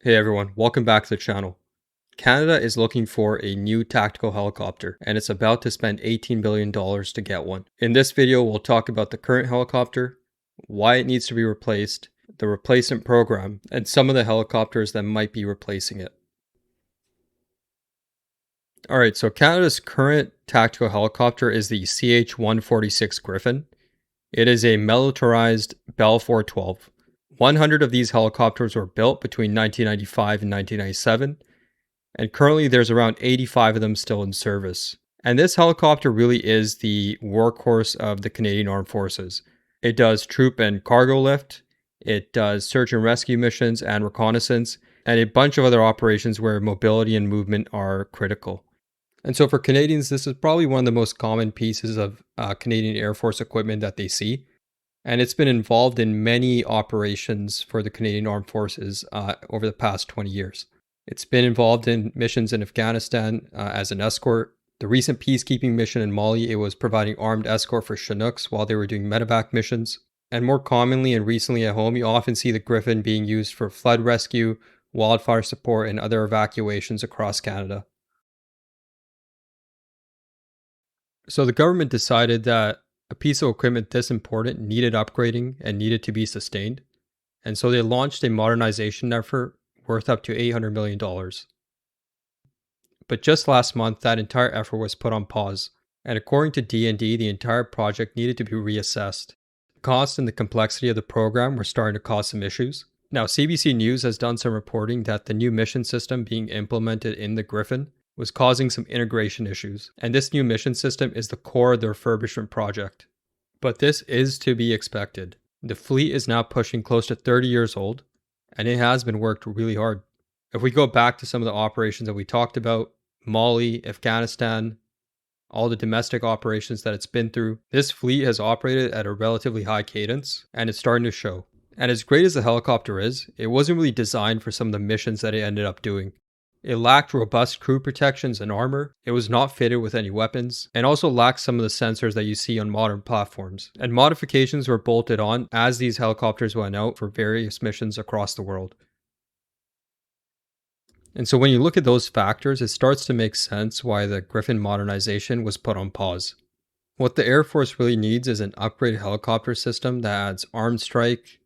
Hey everyone, welcome back to the channel. Canada is looking for a new tactical helicopter and it's about to spend $18 billion to get one. In this video, we'll talk about the current helicopter, why it needs to be replaced, the replacement program, and some of the helicopters that might be replacing it. Alright, so Canada's current tactical helicopter is the CH-146 Griffon. It is a militarized Bell 412. 100 of these helicopters were built between 1995 and 1997, and currently there's around 85 of them still in service. And this helicopter really is the workhorse of the Canadian Armed Forces. It does troop and cargo lift, it does search and rescue missions and reconnaissance, and a bunch of other operations where mobility and movement are critical. And so for Canadians, this is probably one of the most common pieces of Canadian Air Force equipment that they see. And it's been involved in many operations for the Canadian Armed Forces over the past 20 years. It's been involved in missions in Afghanistan as an escort. The recent peacekeeping mission in Mali, it was providing armed escort for Chinooks while they were doing medevac missions. And more commonly and recently at home, you often see the Griffon being used for flood rescue, wildfire support, and other evacuations across Canada. So the government decided that a piece of equipment this important needed upgrading and needed to be sustained. And so they launched a modernization effort worth up to $800 million. But just last month, that entire effort was put on pause. And according to D&D, the entire project needed to be reassessed. The cost and the complexity of the program were starting to cause some issues. Now, CBC News has done some reporting that the new mission system being implemented in the Griffon was causing some integration issues, and this new mission system is the core of the refurbishment project. But this is to be expected. The fleet is now pushing close to 30 years old, and it has been worked really hard. If we go back to some of the operations that we talked about, Mali, Afghanistan, all the domestic operations that it's been through, this fleet has operated at a relatively high cadence, and it's starting to show. And as great as the helicopter is, it wasn't really designed for some of the missions that it ended up doing. It lacked robust crew protections and armor, it was not fitted with any weapons, and also lacked some of the sensors that you see on modern platforms. And modifications were bolted on as these helicopters went out for various missions across the world. And so when you look at those factors, it starts to make sense why the Griffon modernization was put on pause. What the Air Force really needs is an upgraded helicopter system that adds armed strike,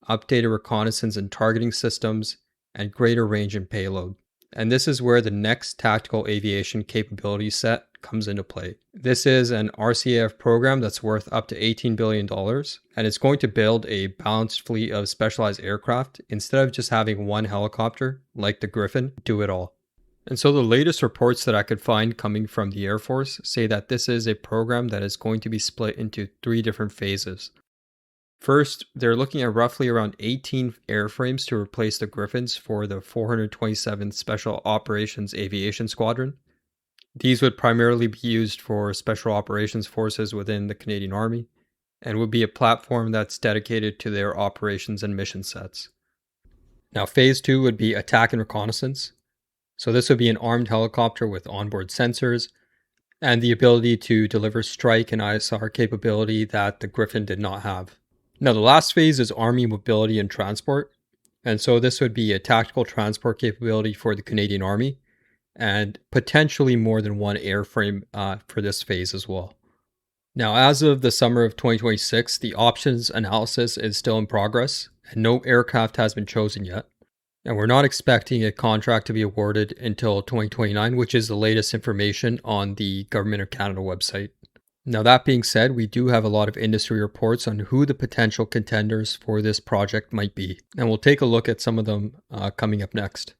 updated reconnaissance and targeting systems, and greater range and payload. And this is where the next tactical aviation capability set comes into play. This is an RCAF program that's worth up to $18 billion, and it's going to build a balanced fleet of specialized aircraft instead of just having one helicopter, like the Griffon, do it all. And so the latest reports that I could find coming from the Air Force say that this is a program that is going to be split into 3 different phases. First, they're looking at roughly around 18 airframes to replace the Griffons for the 427th Special Operations Aviation Squadron. These would primarily be used for special operations forces within the Canadian Army, and would be a platform that's dedicated to their operations and mission sets. Now, Phase 2 would be attack and reconnaissance. So this would be an armed helicopter with onboard sensors, and the ability to deliver strike and ISR capability that the Griffon did not have. Now, the last phase is Army mobility and transport. And so this would be a tactical transport capability for the Canadian Army and potentially more than one airframe for this phase as well. Now, as of the summer of 2026, the options analysis is still in progress and no aircraft has been chosen yet. And we're not expecting a contract to be awarded until 2029, which is the latest information on the Government of Canada website. Now, that being said, we do have a lot of industry reports on who the potential contenders for this project might be, and we'll take a look at some of them coming up next.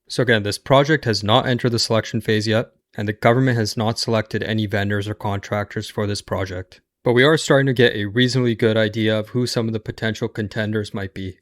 So again, this project has not entered the selection phase yet, and the government has not selected any vendors or contractors for this project. But we are starting to get a reasonably good idea of who some of the potential contenders might be.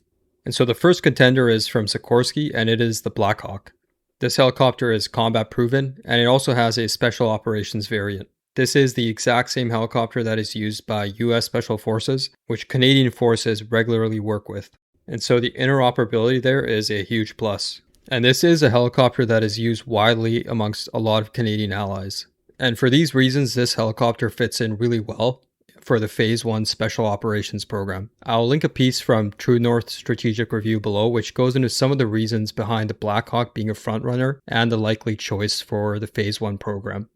And so the first contender is from Sikorsky, and it is the Black Hawk. This helicopter is combat proven, and it also has a special operations variant. This is the exact same helicopter that is used by US Special Forces, which Canadian forces regularly work with. And so the interoperability there is a huge plus. And this is a helicopter that is used widely amongst a lot of Canadian allies. And for these reasons, this helicopter fits in really well for the Phase 1 Special Operations Program. I'll link a piece from True North Strategic Review below, which goes into some of the reasons behind the Black Hawk being a frontrunner and the likely choice for the Phase 1 program.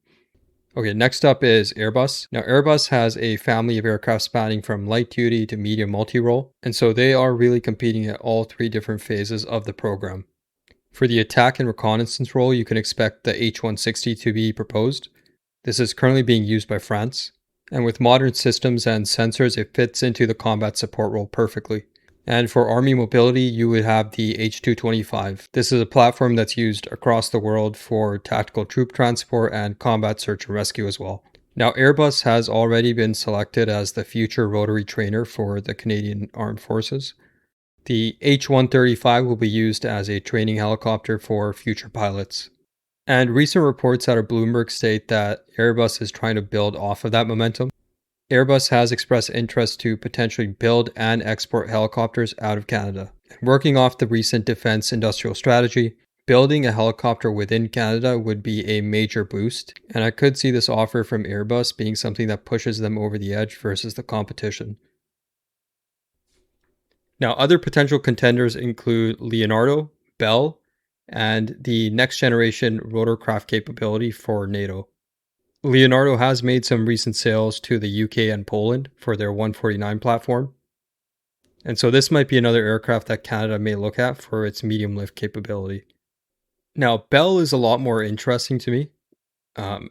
Okay, next up is Airbus. Now, Airbus has a family of aircraft spanning from light duty to medium multi-role, and so they are really competing at all three different phases of the program. For the attack and reconnaissance role, you can expect the H-160 to be proposed. This is currently being used by France, and with modern systems and sensors, it fits into the combat support role perfectly. And for Army mobility, you would have the H-225. This is a platform that's used across the world for tactical troop transport and combat search and rescue as well. Now, Airbus has already been selected as the future rotary trainer for the Canadian Armed Forces. The H-135 will be used as a training helicopter for future pilots. And recent reports out of Bloomberg state that Airbus is trying to build off of that momentum. Airbus has expressed interest to potentially build and export helicopters out of Canada. Working off the recent defense industrial strategy, building a helicopter within Canada would be a major boost, and I could see this offer from Airbus being something that pushes them over the edge versus the competition. Now, other potential contenders include Leonardo, Bell, and the next generation rotorcraft capability for NATO. Leonardo has made some recent sales to the UK and Poland for their 149 platform. And so this might be another aircraft that Canada may look at for its medium lift capability. Now, Bell is a lot more interesting to me.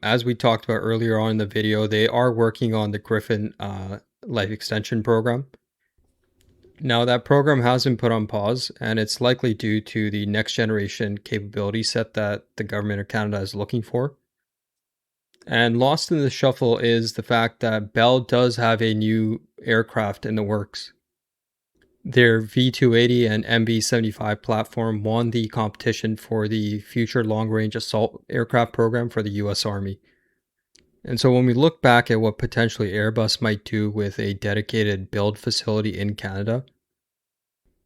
As we talked about earlier on in the video, they are working on the Griffon life extension program. Now, that program has been put on pause, and it's likely due to the next generation capability set that the government of Canada is looking for. And lost in the shuffle is the fact that Bell does have a new aircraft in the works. Their V-280 and MB-75 platform won the competition for the Future Long-Range Assault Aircraft program for the US Army. And so when we look back at what potentially Airbus might do with a dedicated build facility in Canada,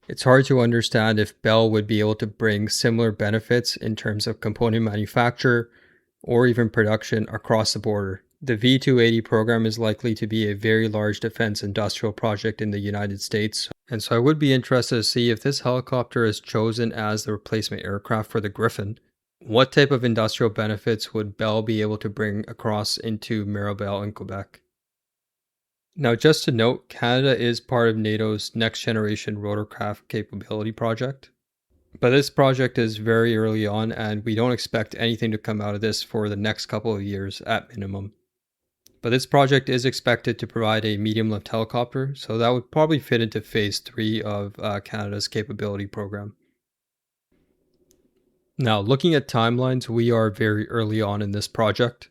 it's hard to understand if Bell would be able to bring similar benefits in terms of component manufacture, or even production across the border. The V-280 program is likely to be a very large defense industrial project in the United States, and so I would be interested to see if this helicopter is chosen as the replacement aircraft for the Griffon. What type of industrial benefits would Bell be able to bring across into Mirabel in Quebec? Now, just to note, Canada is part of NATO's next generation rotorcraft capability project. But this project is very early on, and we don't expect anything to come out of this for the next couple of years at minimum. But this project is expected to provide a medium lift helicopter, so that would probably fit into phase 3 of Canada's capability program. Now, looking at timelines, we are very early on in this project.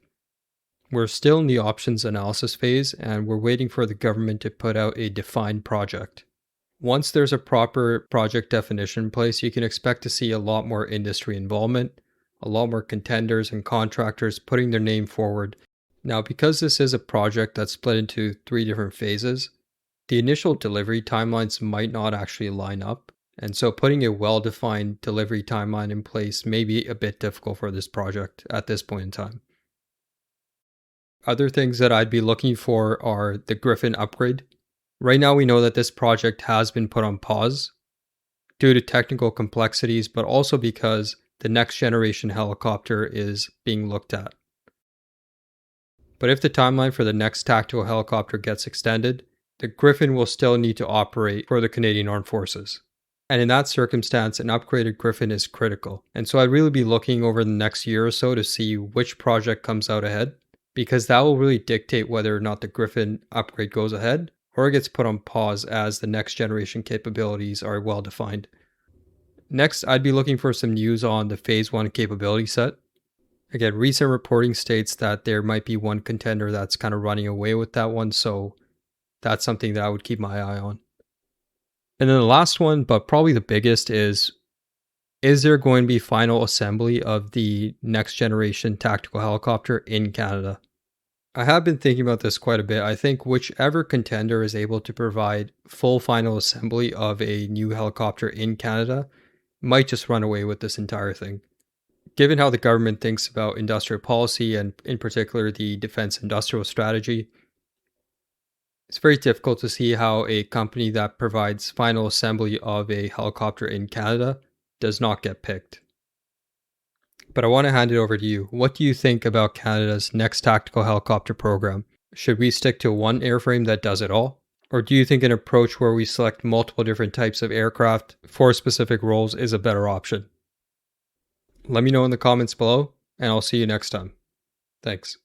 We're still in the options analysis phase, and we're waiting for the government to put out a defined project. Once there's a proper project definition in place, you can expect to see a lot more industry involvement, a lot more contenders and contractors putting their name forward. Now, because this is a project that's split into 3 different phases, the initial delivery timelines might not actually line up, and so putting a well-defined delivery timeline in place may be a bit difficult for this project at this point in time. Other things that I'd be looking for are the Griffon upgrade. Right now, we know that this project has been put on pause due to technical complexities, but also because the next generation helicopter is being looked at. But if the timeline for the next tactical helicopter gets extended, the Griffon will still need to operate for the Canadian Armed Forces. And in that circumstance, an upgraded Griffon is critical. And so I'd really be looking over the next year or so to see which project comes out ahead, because that will really dictate whether or not the Griffon upgrade goes ahead or it gets put on pause as the next generation capabilities are well defined. Next, I'd be looking for some news on the phase 1 capability set. Again, recent reporting states that there might be one contender that's kind of running away with that one, so that's something that I would keep my eye on. And then the last one, but probably the biggest, is there going to be final assembly of the next generation tactical helicopter in Canada? I have been thinking about this quite a bit. I think whichever contender is able to provide full final assembly of a new helicopter in Canada might just run away with this entire thing. Given how the government thinks about industrial policy and in particular the defense industrial strategy, It's very difficult to see how a company that provides final assembly of a helicopter in Canada does not get picked. But I want to hand it over to you. What do you think about Canada's next tactical helicopter program? Should we stick to one airframe that does it all? Or do you think an approach where we select multiple different types of aircraft for specific roles is a better option? Let me know in the comments below, and I'll see you next time. Thanks.